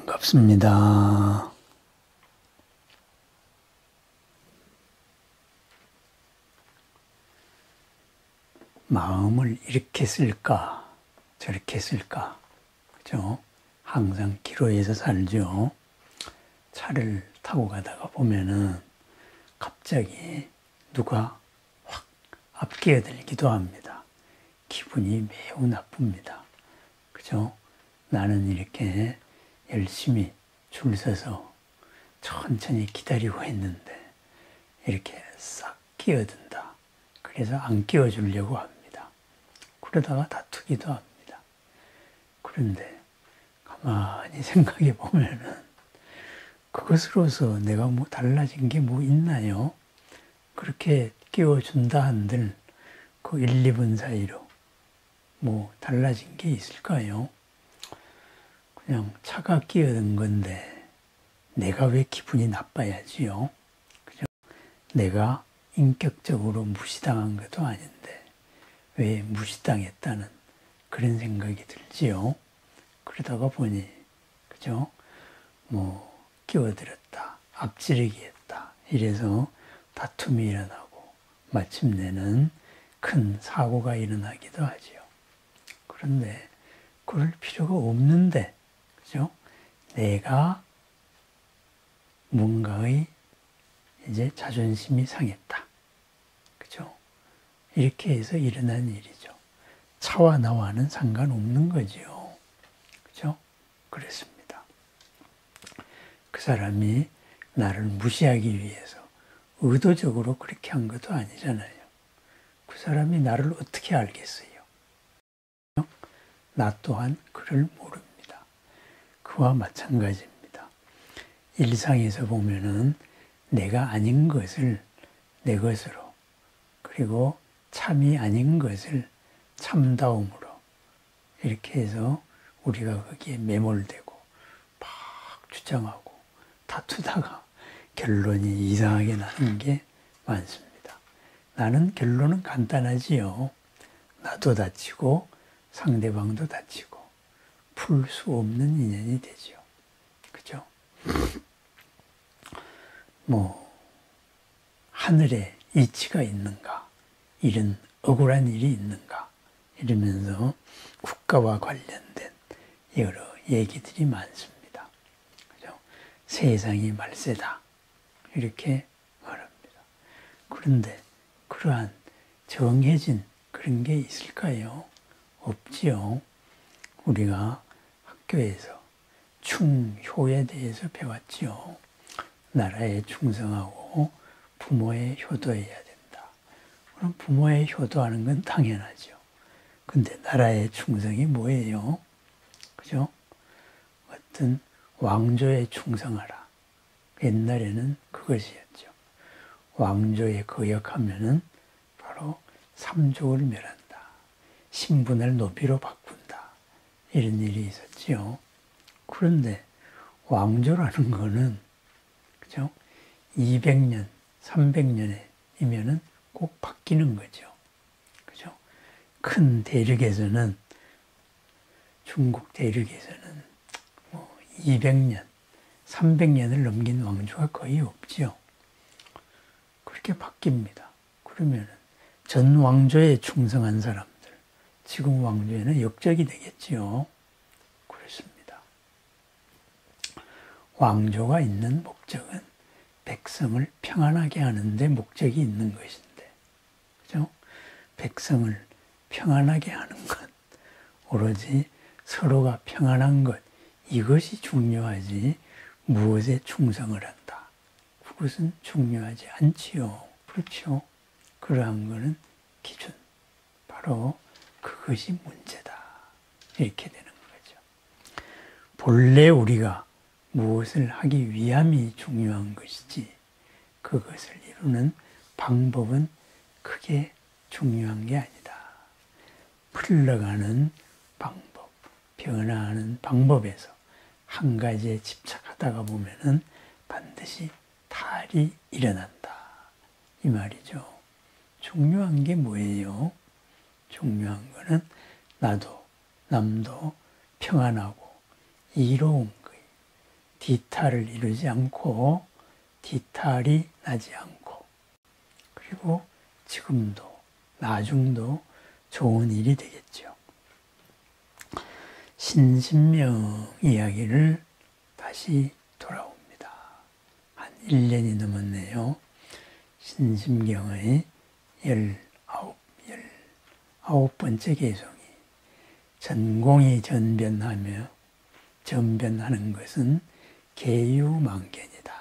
반갑습니다. 마음을 이렇게 쓸까, 저렇게 쓸까, 그죠? 항상 기로에서 살죠. 차를 타고 가다가 보면은 갑자기 누가 확 앞기어들기도 합니다. 기분이 매우 나쁩니다. 그죠? 나는 이렇게 열심히 줄 서서 천천히 기다리고 했는데 이렇게 싹 끼어든다. 그래서 안 끼워주려고 합니다. 그러다가 다투기도 합니다. 그런데 가만히 생각해 보면은 그것으로서 내가 뭐 달라진 게 뭐 있나요? 그렇게 끼워준다 한들 그 1, 2분 사이로 뭐 달라진 게 있을까요? 그냥 차가 끼어든 건데 내가 왜 기분이 나빠야지요? 그죠? 내가 인격적으로 무시당한 것도 아닌데 왜 무시당했다는 그런 생각이 들지요. 그러다가 보니 그죠? 뭐 끼어들었다, 앞지르기 했다 이래서 다툼이 일어나고 마침내는 큰 사고가 일어나기도 하지요. 그런데 그럴 필요가 없는데 그죠? 내가 뭔가의 이제 자존심이 상했다. 그죠? 이렇게 해서 일어난 일이죠. 차와 나와는 상관없는 거죠. 그죠? 그랬습니다. 그 사람이 나를 무시하기 위해서 의도적으로 그렇게 한 것도 아니잖아요. 그 사람이 나를 어떻게 알겠어요? 나 또한 그를 모릅니다. 그와 마찬가지입니다. 일상에서 보면은 내가 아닌 것을 내 것으로, 그리고 참이 아닌 것을 참다움으로 이렇게 해서 우리가 거기에 매몰되고 막 주장하고 다투다가 결론이 이상하게 나는 게 많습니다. 나는 결론은 간단하지요. 나도 다치고 상대방도 다치고 풀 수 없는 인연이 되죠. 그죠? 뭐 하늘에 이치가 있는가? 이런 억울한 일이 있는가? 이러면서 국가와 관련된 여러 얘기들이 많습니다. 그죠? 세상이 말세다. 이렇게 말합니다. 그런데 그러한 정해진 그런 게 있을까요? 없지요. 우리가 학교에서 충효에 대해서 배웠지요. 나라에 충성하고 부모에 효도해야 된다. 그럼 부모에 효도하는 건 당연하죠. 근데 나라의 충성이 뭐예요? 그죠? 어떤 왕조에 충성하라. 옛날에는 그것이었죠. 왕조에 거역하면은 바로 삼족을 멸한다. 신분을 노비로 바꾼다. 이런 일이 있었지요. 그런데 왕조라는 거는 그죠? 200년, 300년이면은 꼭 바뀌는 거죠. 그죠? 큰 대륙에서는 중국 대륙에서는 뭐 200년, 300년을 넘긴 왕조가 거의 없죠. 그렇게 바뀝니다. 그러면은 전 왕조에 충성한 사람들, 지금 왕조에는 역적이 되겠지요. 그렇습니다. 왕조가 있는 목적은 백성을 평안하게 하는데 목적이 있는 것인데, 그죠? 백성을 평안하게 하는 것, 오로지 서로가 평안한 것, 이것이 중요하지 무엇에 충성을 한다. 그것은 중요하지 않지요. 그렇죠? 그러한 것은 기준. 바로 그것이 문제다. 이렇게 되는 거죠. 본래 우리가 무엇을 하기 위함이 중요한 것이지 그것을 이루는 방법은 크게 중요한 게 아니다. 흘러가는 방법, 변화하는 방법에서 한 가지에 집착하다가 보면은 반드시 탈이 일어난다. 이 말이죠. 중요한 게 뭐예요? 중요한 거는 나도 남도 평안하고 이로운 거예요. 뒤탈을 이루지 않고 뒤탈이 나지 않고 그리고 지금도 나중도 좋은 일이 되겠죠. 신신명 이야기를 다시 돌아옵니다. 한 1년이 넘었네요. 신신경의 19번째 개송이 전공이 전변하는 것은 계유망견이다.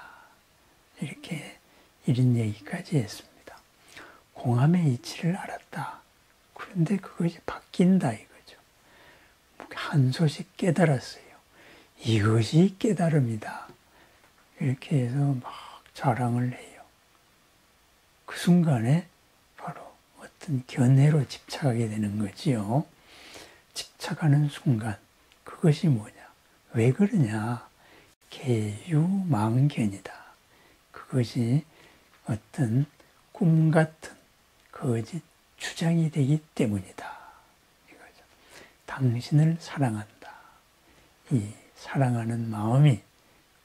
이렇게 이런 얘기까지 했습니다. 공함의 이치를 알았다. 그런데 그것이 바뀐다 이거죠. 한 소식 깨달았어요. 이것이 깨달음이다. 이렇게 해서 막 자랑을 해요. 그 순간에 바로 어떤 견해로 집착하게 되는 거지요. 집착하는 순간 그것이 뭐냐? 왜 그러냐? 계유망견이다. 그것이 어떤 꿈 같은 거짓 주장이 되기 때문이다. 이거죠. 당신을 사랑한다. 이 사랑하는 마음이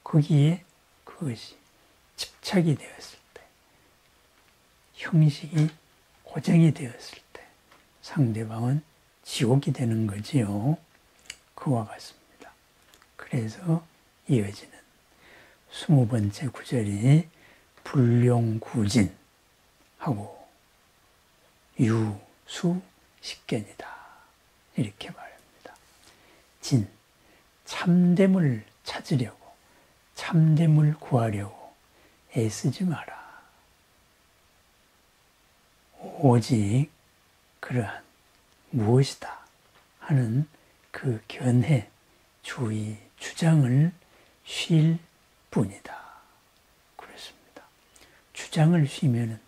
거기에 그것이 집착이 되었을 때, 형식이 고정이 되었을 때 상대방은 지옥이 되는 거지요. 그와 같습니다. 그래서 이어지는 20번째 구절이 불용구진하고 유수식견이다. 이렇게 말합니다. 진, 참됨을 찾으려고, 참됨을 구하려고 애쓰지 마라. 오직 그러한 무엇이다 하는 그 견해, 주의, 주장을 쉴 뿐이다. 그렇습니다. 주장을 쉬면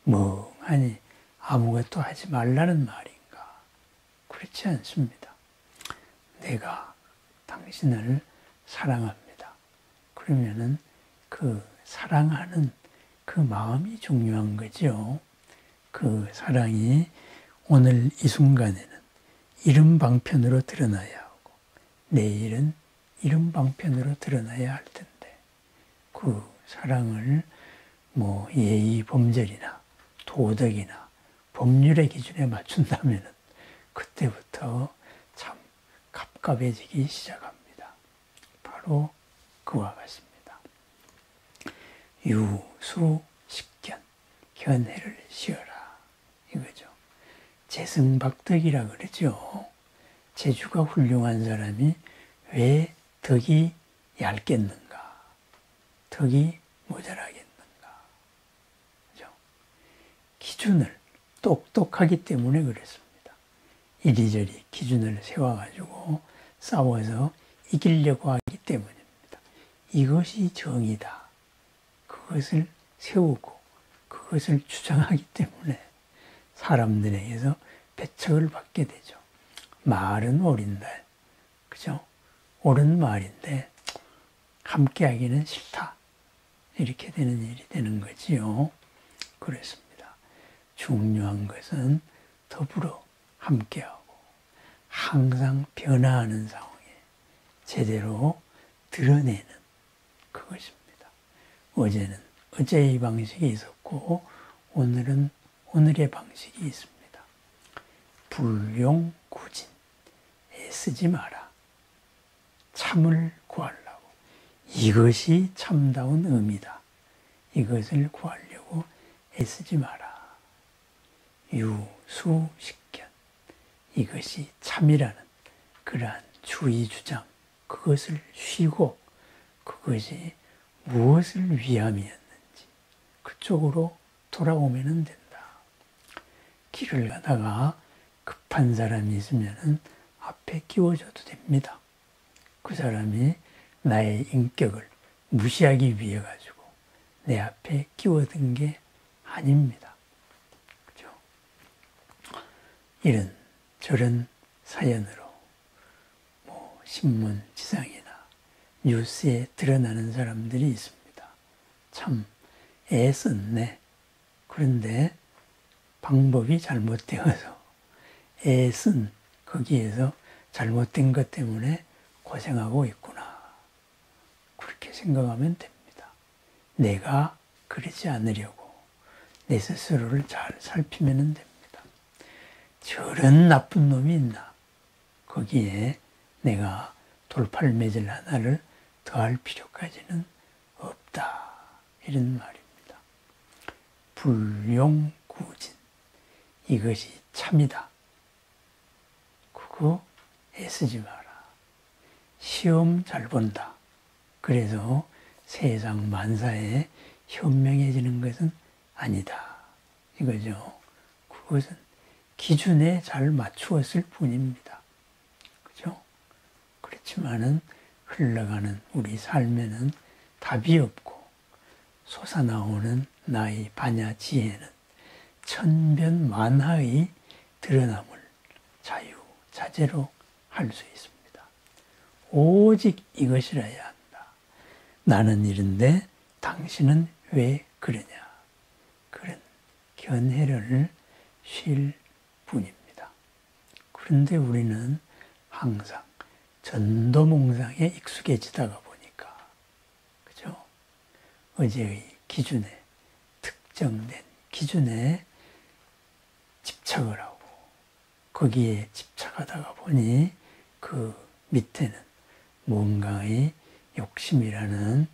멍하니 아무것도 하지 말라는 말인가? 그렇지 않습니다. 내가 당신을 사랑합니다. 그러면은 그 사랑하는 그 마음이 중요한 거죠. 그 사랑이 오늘 이 순간에는 이른 방편으로 드러나야 하고 내일은 이른 방편으로 드러나야 할 텐데 그 사랑을 뭐 예의 범절이나 도덕이나 법률의 기준에 맞춘다면 그때부터 참 갑갑해지기 시작합니다. 바로 그와 같습니다. 유수식견, 견해를 씌어라 이거죠. 재승박덕이라 그러죠. 재주가 훌륭한 사람이 왜 덕이 얇겠는가? 덕이 모자라겠는가? 그죠? 기준을 똑똑하기 때문에 그렇습니다. 이리저리 기준을 세워가지고 싸워서 이기려고 하기 때문입니다. 이것이 정의다. 그것을 세우고 그것을 주장하기 때문에 사람들에게서 배척을 받게 되죠. 말은 옳은데, 그죠? 옳은 말인데 함께 하기는 싫다. 이렇게 되는 일이 되는 거지요. 그렇습니다. 중요한 것은 더불어 함께하고 항상 변화하는 상황에 제대로 드러내는 그것입니다. 어제는 어제의 방식이 있었고 오늘은 오늘의 방식이 있습니다. 불용구진, 애쓰지 마라. 참을 구하려고. 이것이 참다운 의미다. 이것을 구하려고 애쓰지 마라. 유수식견, 이것이 참이라는 그러한 주의 주장, 그것을 쉬고 그것이 무엇을 위함이었는지 그쪽으로 돌아오면 된다. 길을 가다가 급한 사람이 있으면 앞에 끼워줘도 됩니다. 그 사람이 나의 인격을 무시하기 위해 가지고 내 앞에 끼워든 게 아닙니다. 그죠? 이런 저런 사연으로 뭐 신문 지상이나 뉴스에 드러나는 사람들이 있습니다. 참 애썼네. 그런데 방법이 잘못되어서 애쓴 거기에서 잘못된 것 때문에 고생하고 있구나. 그렇게 그렇게 생각하면 됩니다. 내가 그러지 않으려고 내 스스로를 잘 살피면 됩니다. 저런 나쁜 놈이 있나? 거기에 내가 돌팔매질 하나를 더할 필요까지는 없다. 이런 말입니다. 불용구진. 이것이 참이다. 그거 애쓰지 마라. 시험 잘 본다. 그래서 세상 만사에 현명해지는 것은 아니다. 이거죠. 그것은 기준에 잘 맞추었을 뿐입니다. 그죠? 그렇지만은 흘러가는 우리 삶에는 답이 없고 솟아나오는 나의 반야지혜는 천변만화의 드러남을 자유자재로 할 수 있습니다. 오직 이것이라야 한다. 나는 이런데 당신은 왜 그러냐. 그런 견해를 쉴 뿐입니다. 그런데 우리는 항상 전도몽상에 익숙해지다가 보니까, 그죠? 어제의 기준에, 특정된 기준에 집착을 하고, 거기에 집착하다가 보니 그 밑에는 뭔가의 욕심이라는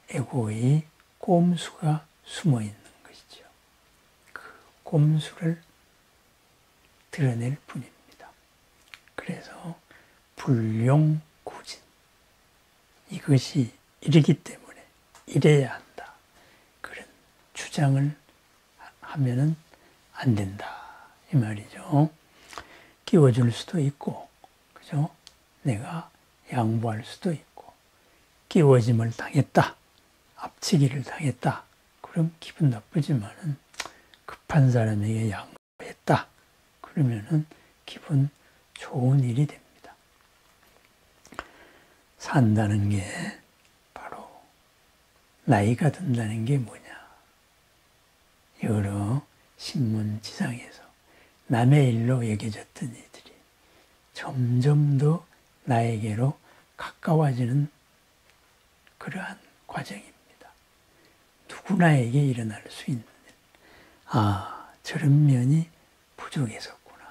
에고의 꼼수가 숨어 있는 것이죠. 그 꼼수를 드러낼 뿐입니다. 그래서 불용구진. 이것이 이르기 때문에 이래야 한다. 그런 주장을 하면은 안 된다. 이 말이죠. 끼워줄 수도 있고, 그죠? 내가 양보할 수도 있고, 끼워짐을 당했다. 앞치기를 당했다. 그럼 기분 나쁘지만은 급한 사람에게 양보했다. 그러면은 기분 좋은 일이 됩니다. 산다는 게 바로 나이가 든다는 게 뭐냐. 여러 신문지상에서 남의 일로 여겨졌던 이들이 점점 더 나에게로 가까워지는 그러한 과정입니다. 누구나에게 일어날 수 있는 일. 아, 저런 면이 부족했었구나.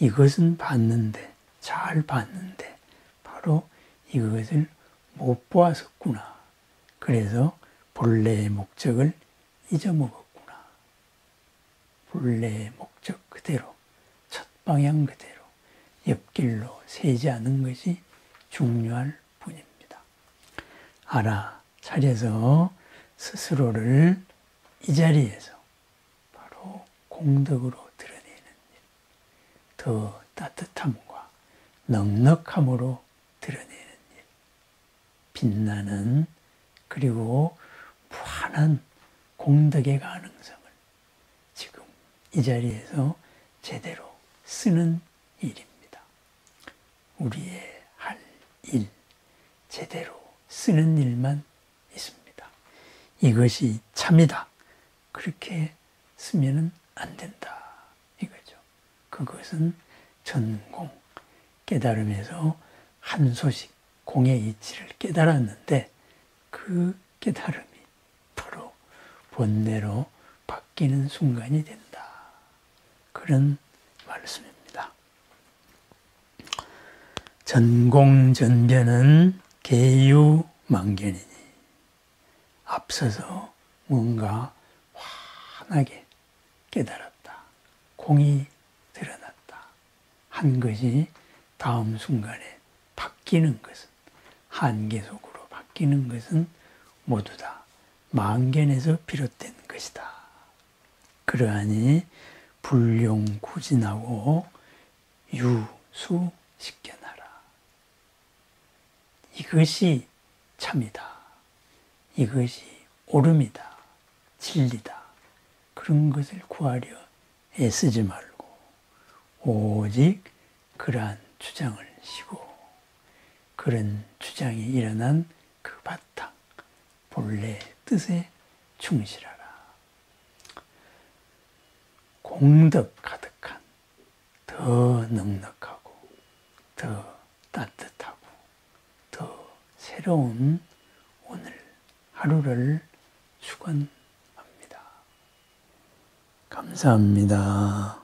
이것은 봤는데, 잘 봤는데 바로 이것을 못 보았었구나. 그래서 본래의 목적을 잊어먹었구나. 본래의 목적 그대로, 첫 방향 그대로 옆길로 새지 않은 것이 중요할 뿐입니다. 알아차려서 스스로를 이 자리에서 바로 공덕으로 드러내는 일, 더 따뜻함과 넉넉함으로 드러내는 일, 빛나는 그리고 무한한 공덕의 가능성을 지금 이 자리에서 제대로 쓰는 일입니다. 우리의 할 일, 제대로 쓰는 일만 있습니다. 이것이 참이다. 그렇게 쓰면은 안 된다. 이거죠. 그것은 전공, 깨달음에서 한 소식, 공의 이치를 깨달았는데 그 깨달음이 바로 본래로 바뀌는 순간이 된다. 그런 말씀입니다. 전공전변은 계유망견이니 앞서서 뭔가 환하게 깨달았다. 공이 드러났다. 한 것이 다음 순간에 바뀌는 것은, 한계 속으로 바뀌는 것은 모두 다 망견에서 비롯된 것이다. 그러하니 불용구진하고 유수식견하라. 이것이 참이다. 이것이 옳음이다. 진리다. 그런 것을 구하려 애쓰지 말고 오직 그러한 주장을 쉬고 그런 주장이 일어난 그 바탕, 본래 뜻에 충실하라. 공덕 가득한, 더 넉넉하고 더 따뜻하고 더 새로운 하루를 축원합니다. 감사합니다.